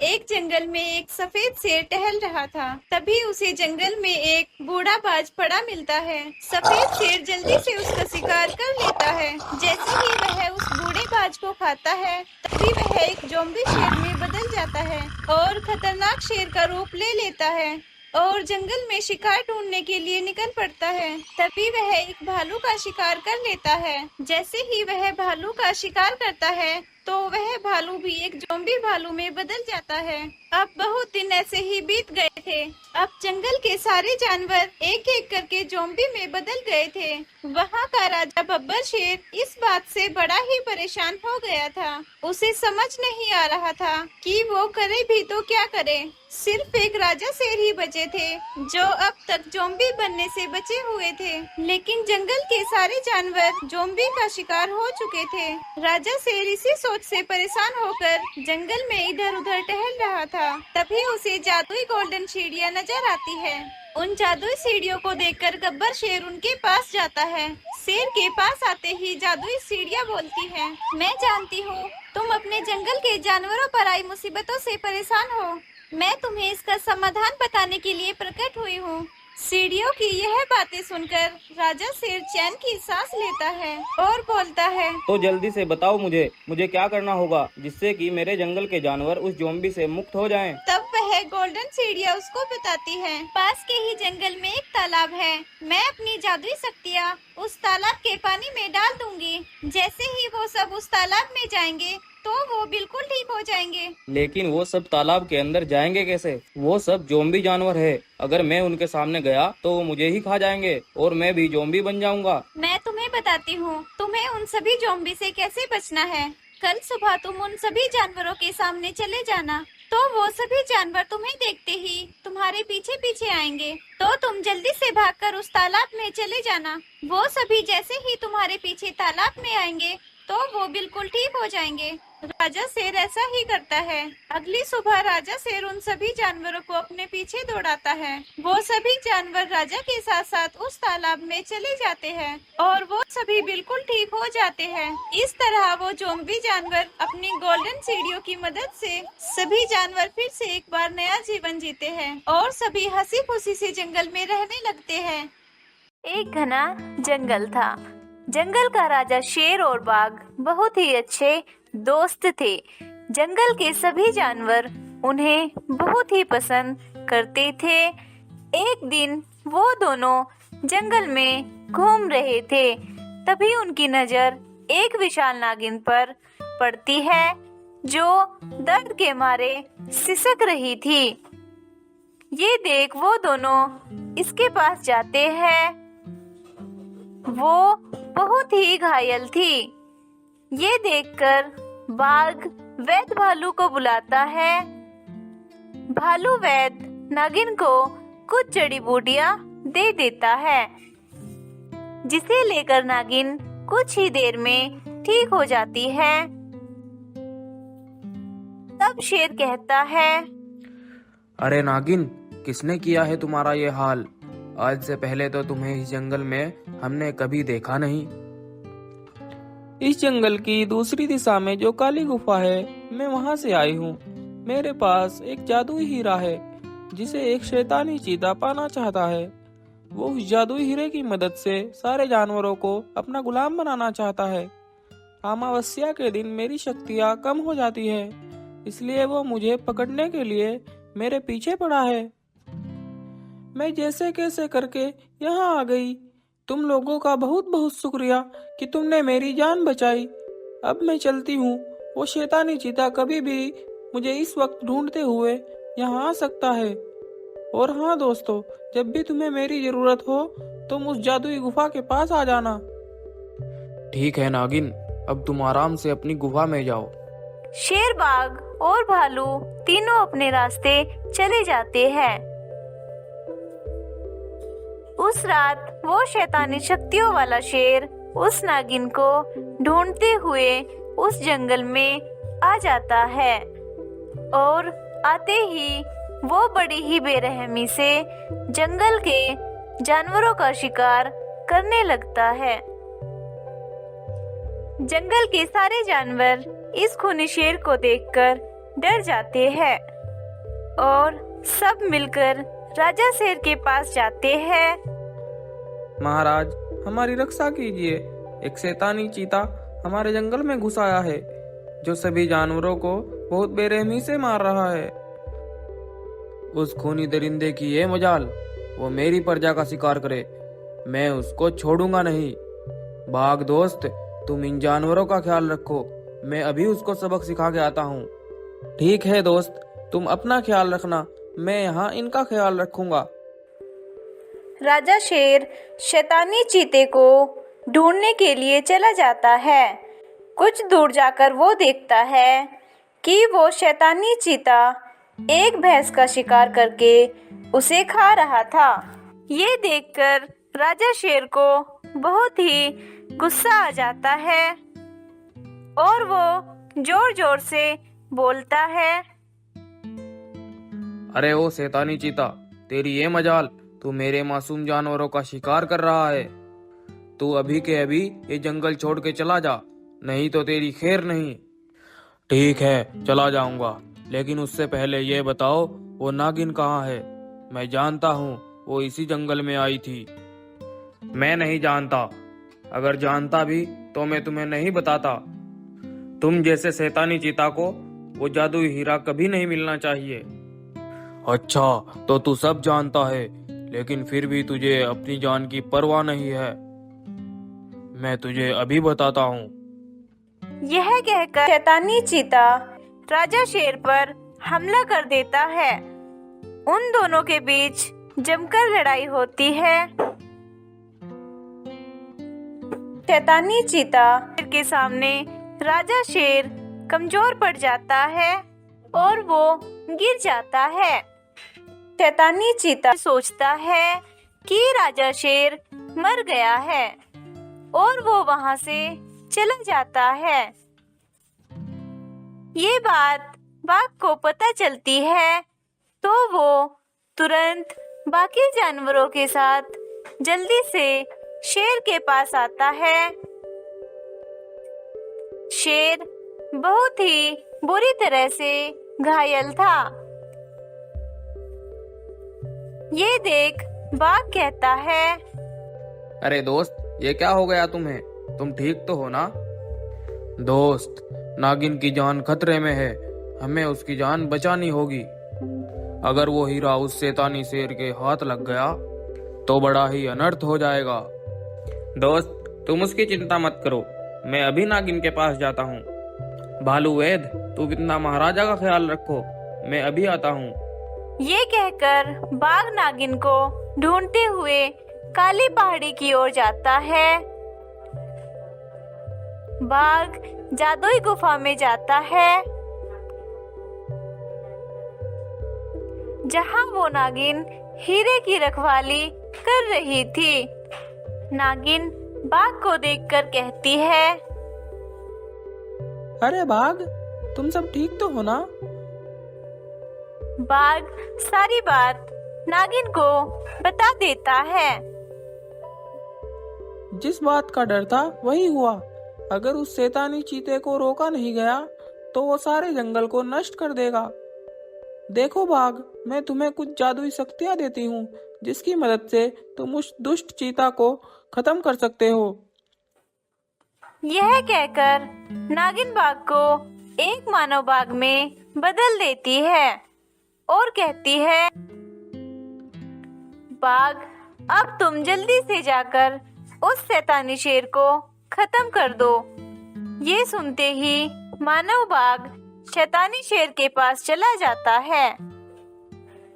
एक जंगल में एक सफेद शेर टहल रहा था। तभी उसे जंगल में एक बूढ़ा बाज पड़ा मिलता है। सफेद शेर जल्दी से उसका शिकार कर लेता है। जैसे ही वह उस बूढ़े बाज को खाता है, तभी वह एक ज़ॉम्बी शेर में बदल जाता है और खतरनाक शेर का रूप ले लेता है और जंगल में शिकार ढूंढने के लिए निकल पड़ता है। तभी वह एक भालू का शिकार कर लेता है। जैसे ही वह भालू का शिकार करता है, तो वह भालू भी एक ज़ॉम्बी भालू में बदल जाता है। अब बहुत दिन ऐसे ही बीत गए थे। अब जंगल के सारे जानवर एक एक करके ज़ॉम्बी में बदल गए थे। वहाँ का राजा बब्बर शेर इस बात से बड़ा ही परेशान हो गया था। उसे समझ नहीं आ रहा था कि वो करे भी तो क्या करे। सिर्फ एक राजा शेर ही बचे थे जो अब तक ज़ॉम्बी बनने से बचे हुए थे। लेकिन जंगल के सारे जानवर ज़ॉम्बी का शिकार हो चुके थे। राजा शेर इसी सोच से परेशान होकर जंगल में इधर उधर टहल रहा था। तभी उसे जादुई गोल्डन सीढ़ियाँ नजर आती है। उन जादुई सीढ़ियों को देखकर गब्बर शेर उनके पास जाता है। शेर के पास आते ही जादुई सीढ़ियाँ बोलती है, मैं जानती हूँ तुम अपने जंगल के जानवरों पर आई मुसीबतों से परेशान हो। मैं तुम्हें इसका समाधान बताने के लिए प्रकट हुई हूँ। सीढ़ियों की यह बातें सुनकर राजा शेर चैन की सांस लेता है और बोलता है, तो जल्दी से बताओ मुझे मुझे क्या करना होगा जिससे कि मेरे जंगल के जानवर उस ज़ॉम्बी से मुक्त हो जाएं। तब वह गोल्डन सीढ़ियाँ उसको बताती है। पास के ही जंगल में एक तालाब है। मैं अपनी जादुई शक्तियाँ उस तालाब के पानी में डाल दूंगी। जैसे ही वो सब उस तालाब में जाएंगे, तो वो बिल्कुल ठीक हो जाएंगे। लेकिन वो सब तालाब के अंदर जाएंगे कैसे? वो सब ज़ॉम्बी जानवर है। अगर मैं उनके सामने गया तो वो मुझे ही खा जाएंगे और मैं भी ज़ॉम्बी बन जाऊंगा। मैं तुम्हें बताती हूँ तुम्हें उन सभी ज़ॉम्बी से कैसे बचना है। कल सुबह तुम उन सभी जानवरों के सामने चले जाना, तो वो सभी जानवर तुम्हें देखते ही तुम्हारे पीछे पीछे आएंगे। तो तुम जल्दी से भागकर उस तालाब में चले जाना। वो सभी जैसे ही तुम्हारे पीछे तालाब में आएंगे, तो वो बिल्कुल ठीक हो जाएंगे। राजा शेर ऐसा ही करता है। अगली सुबह राजा शेर उन सभी जानवरों को अपने पीछे दौड़ाता है। वो सभी जानवर राजा के साथ साथ उस तालाब में चले जाते हैं और वो सभी बिल्कुल ठीक हो जाते हैं। इस तरह वो ज़ॉम्बी जानवर अपनी गोल्डन सीढ़ियों की मदद से सभी जानवर फिर से एक बार नया जीवन जीते हैं और सभी हंसी खुशी से जंगल में रहने लगते हैं। एक घना जंगल था। जंगल का राजा शेर और बाघ बहुत ही अच्छे दोस्त थे। जंगल के सभी जानवर उन्हें बहुत ही पसंद करते थे। एक दिन वो दोनों जंगल में घूम रहे थे। तभी उनकी नजर एक विशाल नागिन पर पड़ती है जो दर्द के मारे सिसक रही थी। ये देख वो दोनों इसके पास जाते हैं। वो बहुत ही घायल थी। ये देखकर बाघ वैद भालू को बुलाता है। भालू वैद नागिन को कुछ जड़ी बूटियां दे देता है, जिसे लेकर नागिन कुछ ही देर में ठीक हो जाती है। तब शेर कहता है, अरे नागिन, किसने किया है तुम्हारा ये हाल? आज से पहले तो तुम्हें इस जंगल में हमने कभी देखा नहीं। इस जंगल की दूसरी दिशा में जो काली गुफा है, मैं वहां से आई हूँ। मेरे पास एक जादुई हीरा है जिसे एक शैतानी चीता पाना चाहता है। वो उस जादुई हीरे की मदद से सारे जानवरों को अपना गुलाम बनाना चाहता है। अमावस्या के दिन मेरी शक्तियाँ कम हो जाती है, इसलिए वो मुझे पकड़ने के लिए मेरे पीछे पड़ा है। मैं जैसे कैसे करके यहाँ आ गई। तुम लोगों का बहुत बहुत शुक्रिया कि तुमने मेरी जान बचाई। अब मैं चलती हूँ। वो शैतानी चीता कभी भी मुझे इस वक्त ढूंढते हुए यहाँ आ सकता है। और हाँ दोस्तों, जब भी तुम्हें मेरी जरूरत हो तुम उस जादुई गुफा के पास आ जाना। ठीक है नागिन, अब तुम आराम से अपनी गुफा में जाओ। शेर, बाघ और भालू तीनों अपने रास्ते चले जाते हैं। उस रात वो शैतानी शक्तियों वाला शेर उस नागिन को ढूंढते हुए उस जंगल में आ जाता है और आते ही वो बड़ी ही बेरहमी से जंगल के जानवरों का शिकार करने लगता है। जंगल के सारे जानवर इस खूनी शेर को देखकर डर जाते हैं और सब मिलकर राजा शेर के पास जाते हैं। महाराज, हमारी रक्षा कीजिए। एक शैतानी चीता हमारे जंगल में घुस आया है, जो सभी जानवरों को बहुत बेरहमी से मार रहा है। उस खूनी दरिंदे की ये मजाल, वो मेरी प्रजा का शिकार करे, मैं उसको छोड़ूंगा नहीं। बाघ दोस्त, तुम इन जानवरों का ख्याल रखो, मैं अभी उसको सबक सिखा के आता हूँ। ठीक है दोस्त, तुम अपना ख्याल रखना, मैं यहाँ इनका ख्याल रखूंगा। राजा शेर शैतानी चीते को ढूंढने के लिए चला जाता है। कुछ दूर जाकर वो देखता है कि वो शैतानी चीता एक भैंस का शिकार करके उसे खा रहा था। ये देखकर राजा शेर को बहुत ही गुस्सा आ जाता है और वो जोर जोर से बोलता है, अरे ओ शैतानी चीता, तेरी ये मजाल, तू मेरे मासूम जानवरों का शिकार कर रहा है। तू अभी के अभी ये जंगल छोड़ के चला जा, नहीं तो तेरी खैर नहीं। ठीक है, चला जाऊंगा, लेकिन उससे पहले ये बताओ वो नागिन कहाँ है? मैं जानता हूँ वो इसी जंगल में आई थी। मैं नहीं जानता, अगर जानता भी तो मैं तुम्हें नहीं बताता। तुम जैसे शैतानी चीता को वो जादुई हीरा कभी नहीं मिलना चाहिए। अच्छा, तो तू सब जानता है, लेकिन फिर भी तुझे अपनी जान की परवाह नहीं है। मैं तुझे अभी बताता हूँ। यह कहकर शैतानी चीता राजा शेर पर हमला कर देता है। उन दोनों के बीच जमकर लड़ाई होती है। शैतानी चीता के सामने राजा शेर कमजोर पड़ जाता है और वो गिर जाता है। शैतानी चीता सोचता है कि राजा शेर मर गया है और वो वहां से चला जाता है। ये बात बाघ को पता चलती है तो वो तुरंत बाकी जानवरों के साथ जल्दी से शेर के पास आता है। शेर बहुत ही बुरी तरह से घायल था। ये देख बाघ कहता है, अरे दोस्त, ये क्या हो गया तुम्हें? तुम ठीक तो हो ना? दोस्त, नागिन की जान खतरे में है, हमें उसकी जान बचानी होगी। अगर वो हीरा उस शैतानी शेर के हाथ लग गया तो बड़ा ही अनर्थ हो जाएगा। दोस्त, तुम उसकी चिंता मत करो, मैं अभी नागिन के पास जाता हूँ। भालू वैद, तू इतना महाराजा का ख्याल रखो, मैं अभी आता हूँ। ये कहकर बाघ नागिन को ढूंढते हुए काली पहाड़ी की ओर जाता है। बाघ जादुई गुफा में जाता है जहां वो नागिन हीरे की रखवाली कर रही थी। नागिन बाघ को देखकर कहती है, अरे बाघ, तुम सब ठीक तो हो ना? बाघ सारी बात नागिन को बता देता है। जिस बात का डर था वही हुआ। अगर उस शैतानी चीते को रोका नहीं गया तो वो सारे जंगल को नष्ट कर देगा। देखो बाघ, मैं तुम्हें कुछ जादुई शक्तियां देती हूँ जिसकी मदद से तुम उस दुष्ट चीता को खत्म कर सकते हो। यह कहकर नागिन बाघ को एक मानव बाघ में बदल देती है और कहती है, बाघ, अब तुम जल्दी से जाकर उस शैतानी शेर को खत्म कर दो। ये सुनते ही मानव बाघ शैतानी शेर के पास चला जाता है।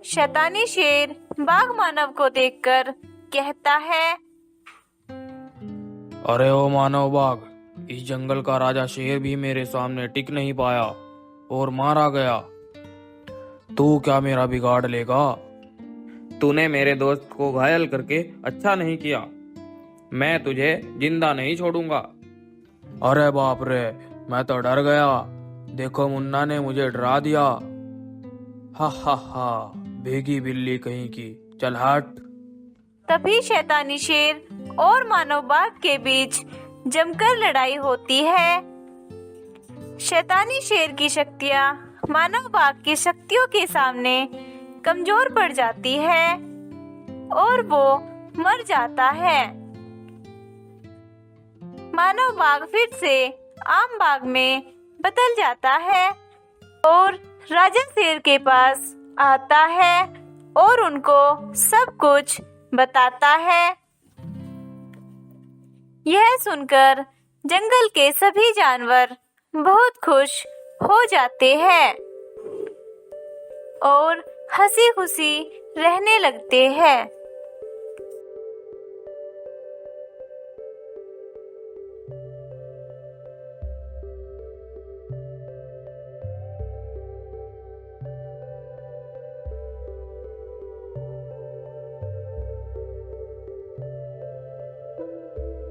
शैतानी शेर बाघ मानव को देखकर कहता है, अरे ओ मानव बाघ, इस जंगल का राजा शेर भी मेरे सामने टिक नहीं पाया और मारा गया। तू क्या मेरा बिगाड़ लेगा? तूने मेरे दोस्त को घायल करके अच्छा नहीं किया, मैं तुझे जिंदा नहीं छोड़ूंगा। अरे बाप रे, मैं तो डर गया। देखो, मुन्ना ने मुझे डरा दिया। हा, भीगी बिल्ली कहीं की, चल हट। तभी शैतानी शेर और मानव बाघ के बीच जमकर लड़ाई होती है। शैतानी शेर की शक्तियाँ मानव बाघ की शक्तियों के सामने कमजोर पड़ जाती है और वो मर जाता है। मानव बाघ फिर से आम बाघ में बदल जाता है और राजा शेर के पास आता है और उनको सब कुछ बताता है। यह सुनकर जंगल के सभी जानवर बहुत खुश हो जाते हैं और हंसी खुशी रहने लगते हैं।